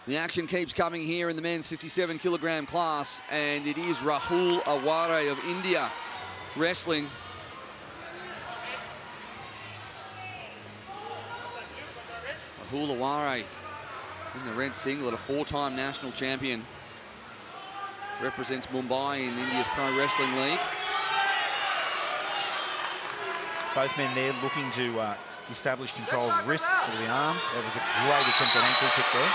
The action keeps coming here in the men's 57-kilogram class, and it is Rahul Aware of India wrestling. Rahul Aware in the red singlet, a 4-time national champion. Represents Mumbai in India's Pro Wrestling League. Both men there looking to establish control of the wrists or the arms. That was a great attempt at ankle kick there.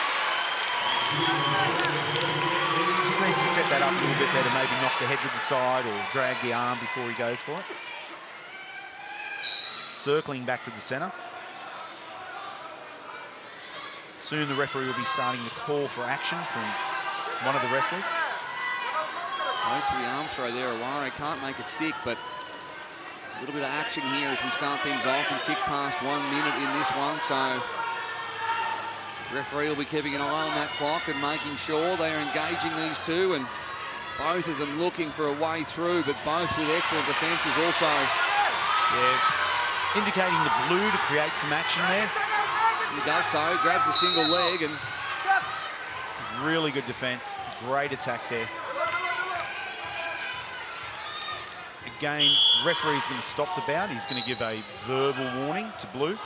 Just needs to set that up a little bit better, maybe knock the head to the side or drag the arm before he goes for it. Circling back to the centre. Soon the referee will be starting the call for action from one of the wrestlers. Close to the arm throw there. Aware can't make it stick, but a little bit of action here as we start things off and tick past 1 minute in this one. So referee will be keeping an eye on that clock and making sure they are engaging these two, and both of them looking for a way through, but both with excellent defences also. Yeah, indicating the blue to create some action there. He does so, grabs a single leg, and really good defence, great attack there. Again, referee's going to stop the bout. He's going to give a verbal warning to blue.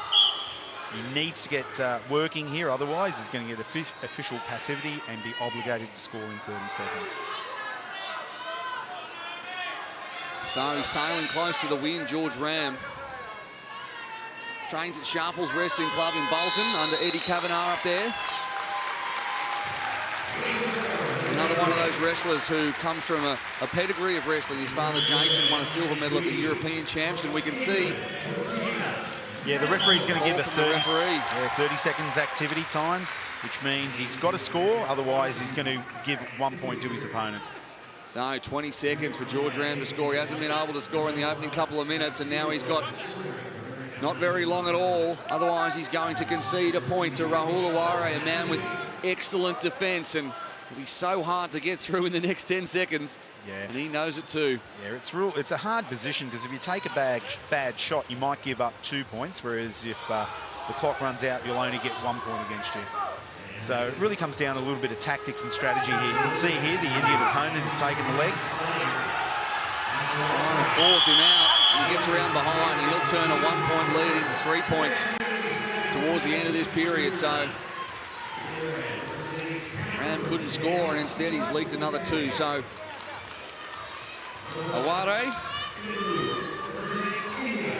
He needs to get working here, otherwise he's going to get official passivity and be obligated to score in 30 seconds. So he's sailing close to the win, George Ram. Trains at Sharples Wrestling Club in Bolton under Eddie Kavanagh up there. Another one of those wrestlers who comes from a pedigree of wrestling. His father, Jason, won a silver medal at the European Champs, and we can see... Yeah, the referee's going to give a 30 seconds activity time, which means he's got to score, otherwise he's going to give 1 point to his opponent. So 20 seconds for George Ram to score. He hasn't been able to score in the opening couple of minutes, and now he's got not very long at all. Otherwise, he's going to concede a point to Rahul Aware, a man with excellent defence, and it'll be so hard to get through in the next 10 seconds. Yeah. And he knows it too. Yeah, it's a hard position, because if you take a bad shot, you might give up 2 points, whereas if the clock runs out, you'll only get 1 point against you. So it really comes down to a little bit of tactics and strategy here. You can see here the Indian opponent has taken the leg. Trying to force him out. He gets around behind, and he'll turn a 1 point lead into 3 points towards the end of this period. So Ram couldn't score, and instead he's leaked another 2. So Aware,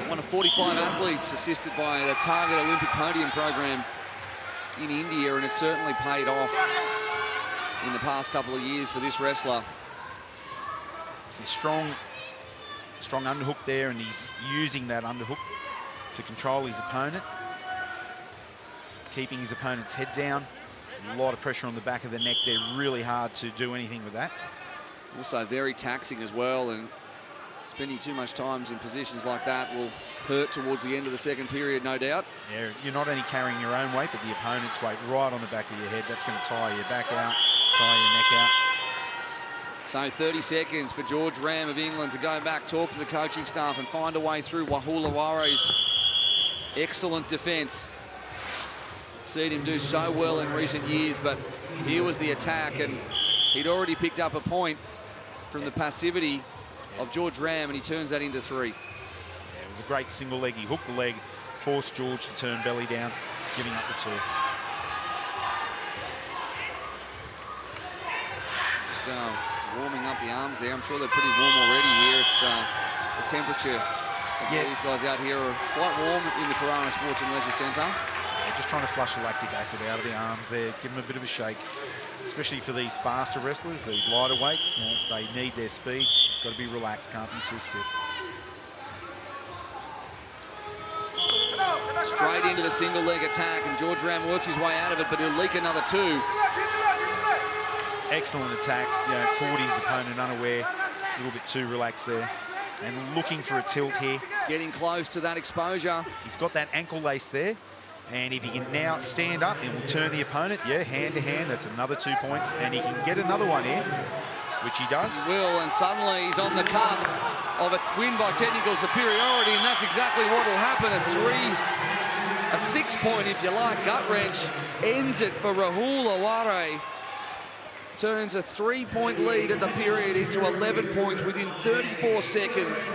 one of 45 athletes assisted by the Target Olympic Podium program in India, and it's certainly paid off in the past couple of years for this wrestler. It's a strong underhook there, and he's using that underhook to control his opponent, keeping his opponent's head down. A lot of pressure on the back of the neck there, really hard to do anything with that. Also very taxing as well, and spending too much time in positions like that will hurt towards the end of the second period, no doubt. Yeah, you're not only carrying your own weight, but the opponent's weight right on the back of your head. That's going to tire your back out, tire your neck out. So 30 seconds for George Ram of England to go back, talk to the coaching staff, and find a way through Rahul Aware's excellent defence. Seen him do so well in recent years, but here was the attack, and he'd already picked up a point from the passivity of George Ram, and he turns that into 3. Yeah, it was a great single leg. He hooked the leg, forced George to turn belly down, giving up the 2. Just warming up the arms there. I'm sure they're pretty warm already here. It's the temperature of these guys out here are quite warm in the Corona Sports and Leisure Centre. Yeah, just trying to flush the lactic acid out of the arms there, give them a bit of a shake. Especially for these faster wrestlers, these lighter weights, you know, they need their speed. Got to be relaxed, can't be too stiff. Straight into the single leg attack, and George Ram works his way out of it, but he'll leak another 2. Excellent attack. You know, caught his opponent unaware, a little bit too relaxed there, and looking for a tilt here. Getting close to that exposure. He's got that ankle lace there. And if he can now stand up and will turn the opponent, yeah, hand to hand, that's another 2 points. And he can get another one in, which he does. He will, and suddenly he's on the cusp of a win by technical superiority, and that's exactly what will happen. A a 6-point, if you like, gut wrench ends it for Rahul Aware. Turns a 3-point lead at the period into 11 points within 34 seconds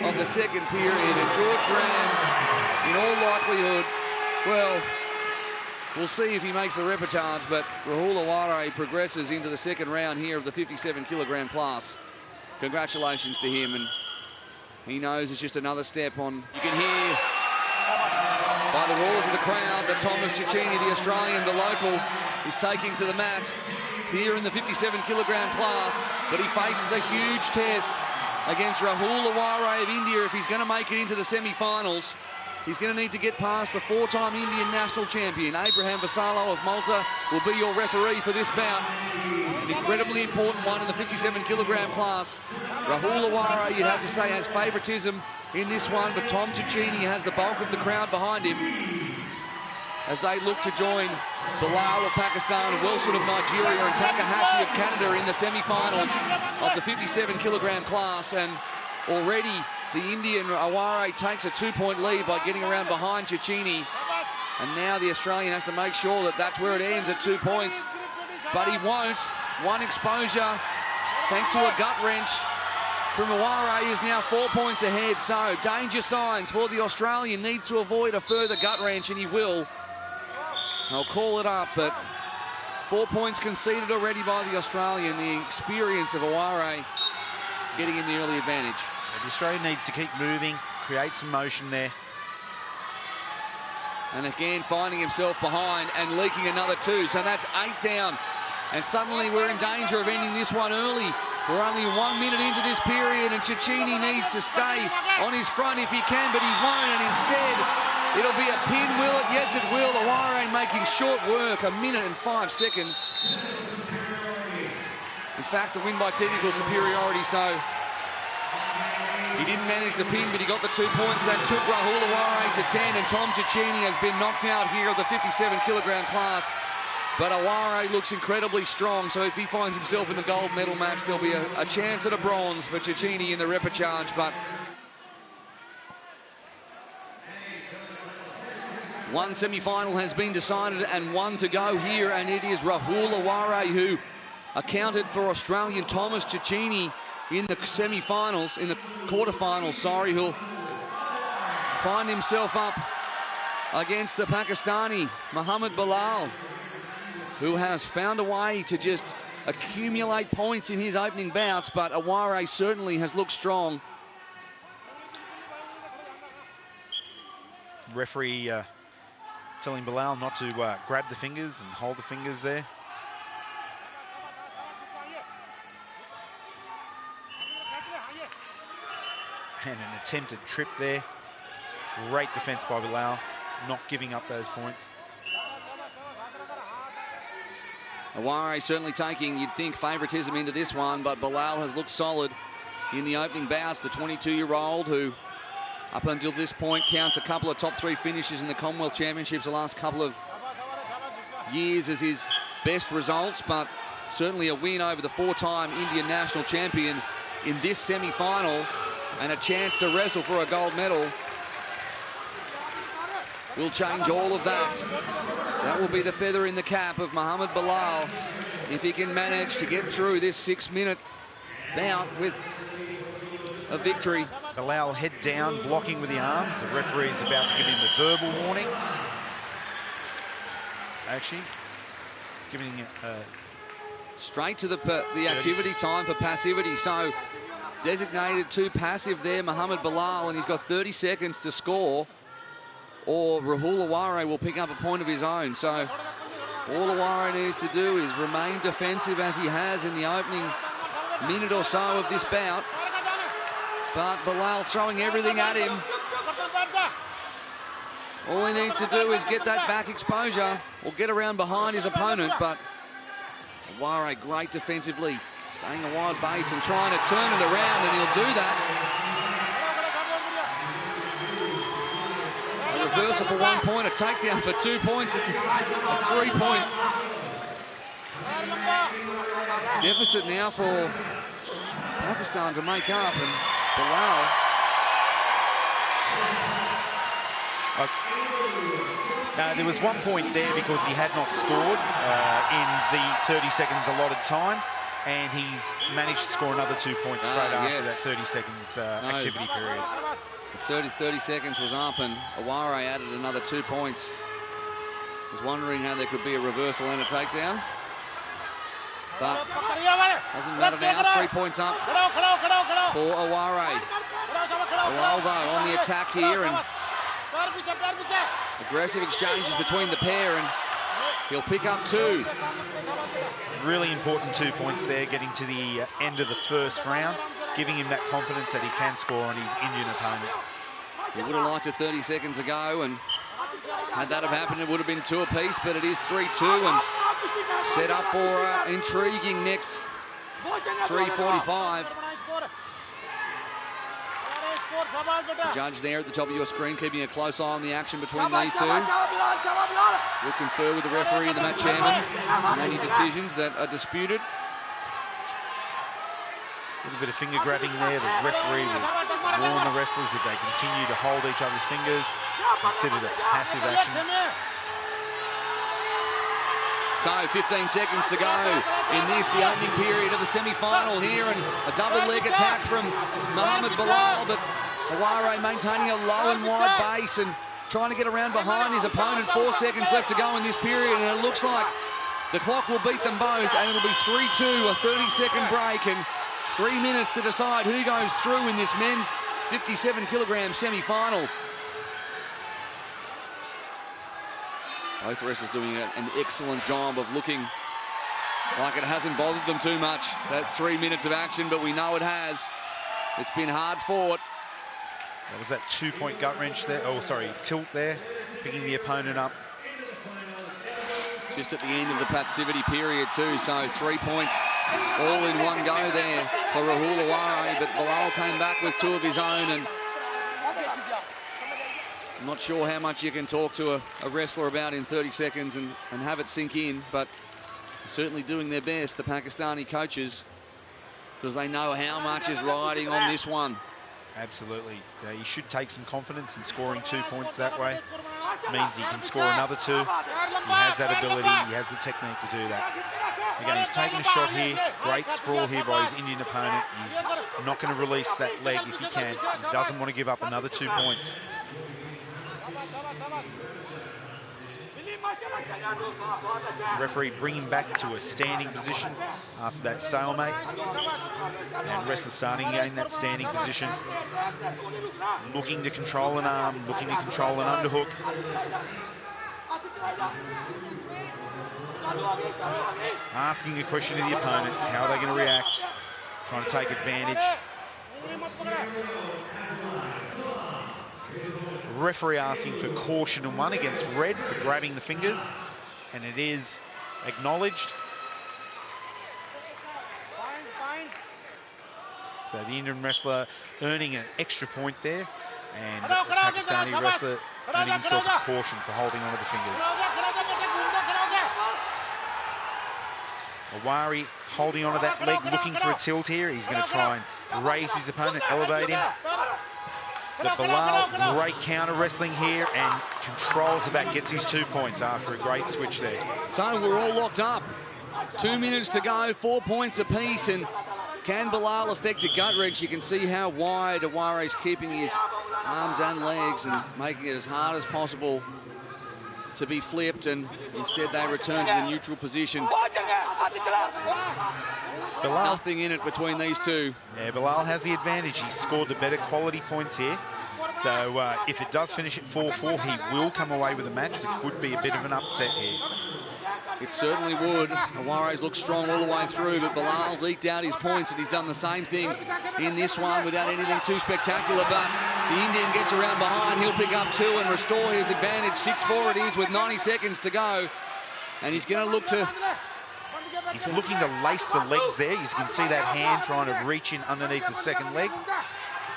of the second period. And George Ram, in all likelihood, well, we'll see if he makes the repertage, but Rahul Aware progresses into the second round here of the 57-kilogram class. Congratulations to him, and he knows it's just another step on. You can hear by the roars of the crowd that Thomas Ciccini, the Australian, the local, is taking to the mat here in the 57-kilogram class, but he faces a huge test against Rahul Aware of India if he's going to make it into the semi-finals. He's going to need to get past the 4-time Indian national champion. Abraham Vassallo of Malta will be your referee for this bout. An incredibly important one in the 57-kilogram class. Rahul Aware, you'd have to say, has favouritism in this one, but Tom Ciccini has the bulk of the crowd behind him as they look to join Bilal of Pakistan, Wilson of Nigeria, and Takahashi of Canada in the semi-finals of the 57-kilogram class. And already the Indian Aware takes a 2-point lead by getting around behind Ciccini. And now the Australian has to make sure that that's where it ends at 2 points. But he won't. One exposure, thanks to a gut wrench from Aware, is now 4 points ahead. So danger signs for the Australian. Needs to avoid a further gut wrench, and he will. I'll call it up, but 4 points conceded already by the Australian. The experience of Aware getting him the early advantage. The Australian needs to keep moving, create some motion there. And again, finding himself behind and leaking another 2. So that's 8 down. And suddenly we're in danger of ending this one early. We're only 1 minute into this period, and Ciccini needs to stay on his front if he can, but he won't, and instead it'll be a pin, will it? Yes, it will. Aware making short work, 1 minute and 5 seconds. In fact, the win by technical superiority, so he didn't manage the pin, but he got the 2 points. That took Rahul Aware to 10, and Tom Ciccini has been knocked out here of the 57-kilogram class. But Aware looks incredibly strong, so if he finds himself in the gold medal match, there'll be a chance at a bronze for Ciccini in the repertage. But one semi-final has been decided and one to go here, and it is Rahul Aware who accounted for Australian Thomas Ciccini in the semi-finals, in the quarterfinals, sorry, who'll find himself up against the Pakistani Mohammad Bilal, who has found a way to just accumulate points in his opening bouts, but Aware certainly has looked strong. Referee telling Bilal not to grab the fingers and hold the fingers there. And an attempted trip there. Great defense by Bilal, not giving up those points. Aware certainly taking, you'd think, favouritism into this one, but Bilal has looked solid in the opening bouts. The 22-year-old who, up until this point, counts a couple of top 3 finishes in the Commonwealth Championships the last couple of years as his best results, but certainly a win over the 4-time Indian national champion in this semi-final, and a chance to wrestle for a gold medal will change all of that. That will be the feather in the cap of Mohammad Bilal if he can manage to get through this 6-minute bout with a victory. Bilal head down, blocking with the arms. The referee's about to give him a verbal warning. Actually, giving straight to the activity time for passivity. So designated too passive there, Mohammad Bilal, and he's got 30 seconds to score, or Rahul Aware will pick up a point of his own. So all Aware needs to do is remain defensive as he has in the opening minute or so of this bout. But Bilal throwing everything at him. All he needs to do is get that back exposure or get around behind his opponent. But Aware great defensively, staying a wide base and trying to turn it around, and he'll do that. A reversal for 1 point, a takedown for 2 points. It's a 3-point deficit now for Pakistan to make up, and Bilal No, there was 1 point there because he had not scored in the 30 seconds allotted time, and he's managed to score another 2 points straight after that 30 seconds activity period. The 30 seconds was up, and Aware added another 2 points. Was wondering how there could be a reversal and a takedown. But doesn't matter now, 3 points up for Aware. Bilal, though, on the attack here, and aggressive exchanges between the pair, and he'll pick up 2. Really important 2 points there, getting to the end of the first round, giving him that confidence that he can score on his Indian opponent. He would have liked it 30 seconds ago, and had that have happened, it would have been 2 apiece, but it is 3-2, and set up for intriguing next 3:45. The judge there at the top of your screen, keeping a close eye on the action between these two. We'll confer with the referee and the match chairman on any decisions that are disputed. A little bit of finger grabbing there. The referee will warn the wrestlers if they continue to hold each other's fingers, consider it passive action. So 15 seconds to go in this, the opening period of the semi-final here, and a double leg attack from Mohamed Bilal, but Aware maintaining a low and wide base and trying to get around behind his opponent. 4 seconds left to go in this period, and it looks like the clock will beat them both, and it'll be 3-2, a 30-second break, and 3 minutes to decide who goes through in this men's 57-kilogram semi-final. Both wrestlers doing an excellent job of looking like it hasn't bothered them too much, that 3 minutes of action, but we know it has. It's been hard fought. That was that 2-point gut wrench there. Oh, sorry, tilt there, picking the opponent up. Just at the end of the passivity period too, so 3 points all in one go there for Rahul Aware, but Bilal came back with 2 of his own, and I'm not sure how much you can talk to a wrestler about in 30 seconds and have it sink in, but certainly doing their best, the Pakistani coaches, because they know how much is riding on this one. Absolutely. He should take some confidence in scoring 2 points that way. It means he can score another 2. He has that ability, he has the technique to do that. Again, he's taking a shot here. Great sprawl here by his Indian opponent. He's not going to release that leg if he can. He doesn't want to give up another 2 points. The referee bringing back to a standing position after that stalemate. And wrestler starting again in that standing position. Looking to control an arm, looking to control an underhook. Asking a question to the opponent, how are they going to react? Trying to take advantage. Referee asking for caution and 1 against Red for grabbing the fingers, and it is acknowledged. So the Indian wrestler earning an extra point there, and the Pakistani wrestler earning himself a caution for holding onto the fingers. Aware holding onto that leg, looking for a tilt here. He's going to try and raise his opponent, elevate him. But Bilal, great counter wrestling here, and controls the back, gets his 2 points after a great switch there. So we're all locked up. 2 minutes to go, 4 points apiece, and can Bilal affect a gut wrench? You can see how wide Aware is keeping his arms and legs and making it as hard as possible to be flipped, and instead they return to the neutral position. Bilal, nothing in it between these two. Yeah, Bilal has the advantage. He's scored the better quality points here. So if it does finish at 4-4, he will come away with a match, which would be a bit of an upset here. It certainly would. Aware's looked strong all the way through, but Bilal's eked out his points, and he's done the same thing in this one without anything too spectacular. But the Indian gets around behind. He'll pick up 2 and restore his advantage. 6-4 it is with 90 seconds to go. And he's going to look to... He's looking to lace the legs there. You can see that hand trying to reach in underneath the second leg.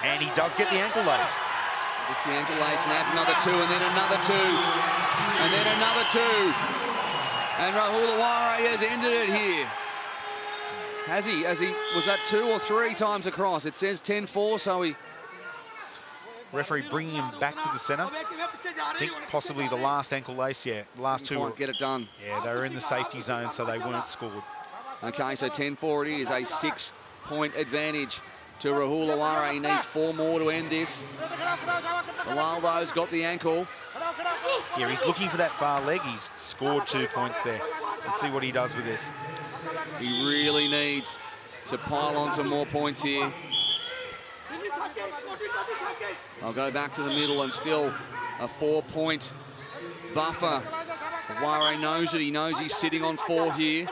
And he does get the ankle lace. It's the ankle lace, and that's another 2, and then another 2. And then another 2. And Rahul Aware has ended it here. Has he? Was that 2 or 3 times across? It says 10-4, so he Referee bringing him back to the centre. I think possibly the last ankle lace, yeah. The last two Can't get it done. Yeah, they were in the safety zone, so they weren't scored. Okay, so 10-4 it is, a 6-point advantage to Rahul Aware. He needs 4 more to end this. Bilal, though's got the ankle. Yeah, he's looking for that far leg. He's scored 2 points there. Let's see what he does with this. He really needs to pile on some more points here. I'll go back to the middle and still a 4-point buffer. Aware knows it. He knows he's sitting on 4 here.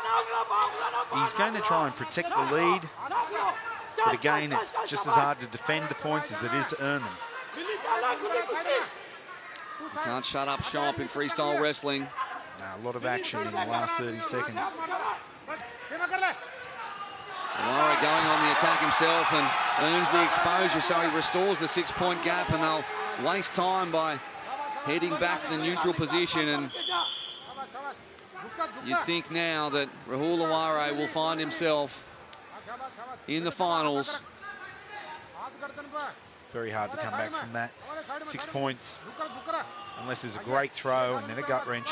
He's going to try and protect the lead. But again, it's just as hard to defend the points as it is to earn them. Can't shut up shop in freestyle wrestling. A lot of action in the last 30 seconds. Aware going on the attack himself and earns the exposure, so he restores the 6-point gap, and they'll waste time by heading back to the neutral position. And you'd think now that Rahul Aware will find himself in the finals. Very hard to come back from that. 6 points, unless there's a great throw and then a gut wrench.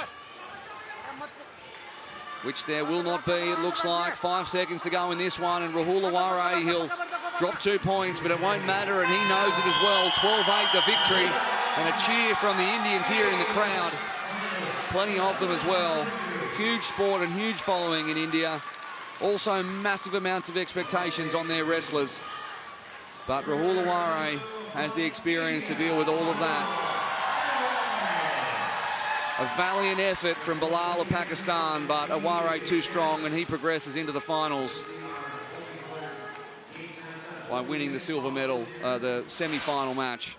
Which there will not be, it looks like. 5 seconds to go in this one, and Rahul Aware, he'll drop 2 points, but it won't matter, and he knows it as well. 12-8 the victory, and a cheer from the Indians here in the crowd. Plenty of them as well. Huge sport and huge following in India. Also massive amounts of expectations on their wrestlers. But Rahul Aware has the experience to deal with all of that. A valiant effort from Bilal of Pakistan, but Aware too strong, and he progresses into the finals by winning the silver medal, the semi-final match.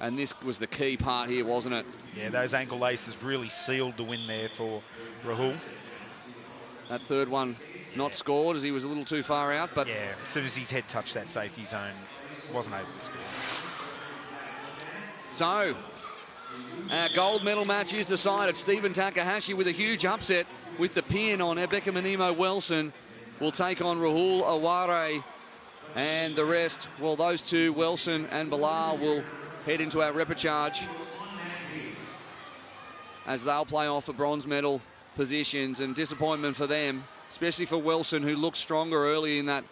And this was the key part here, wasn't it? Yeah, those ankle laces really sealed the win there for Rahul. That third one not scored as he was a little too far out, but... Yeah, as soon as his head touched that safety zone, wasn't able to score. So, our gold medal match is decided. Stephen Takahashi with a huge upset with the pin on Ebeka Manimo Wilson will take on Rahul Aware. And the rest, well, those two, Wilson and Bilal, will head into our repechage as they'll play off the bronze medal positions. And disappointment for them, especially for Wilson, who looked stronger early in that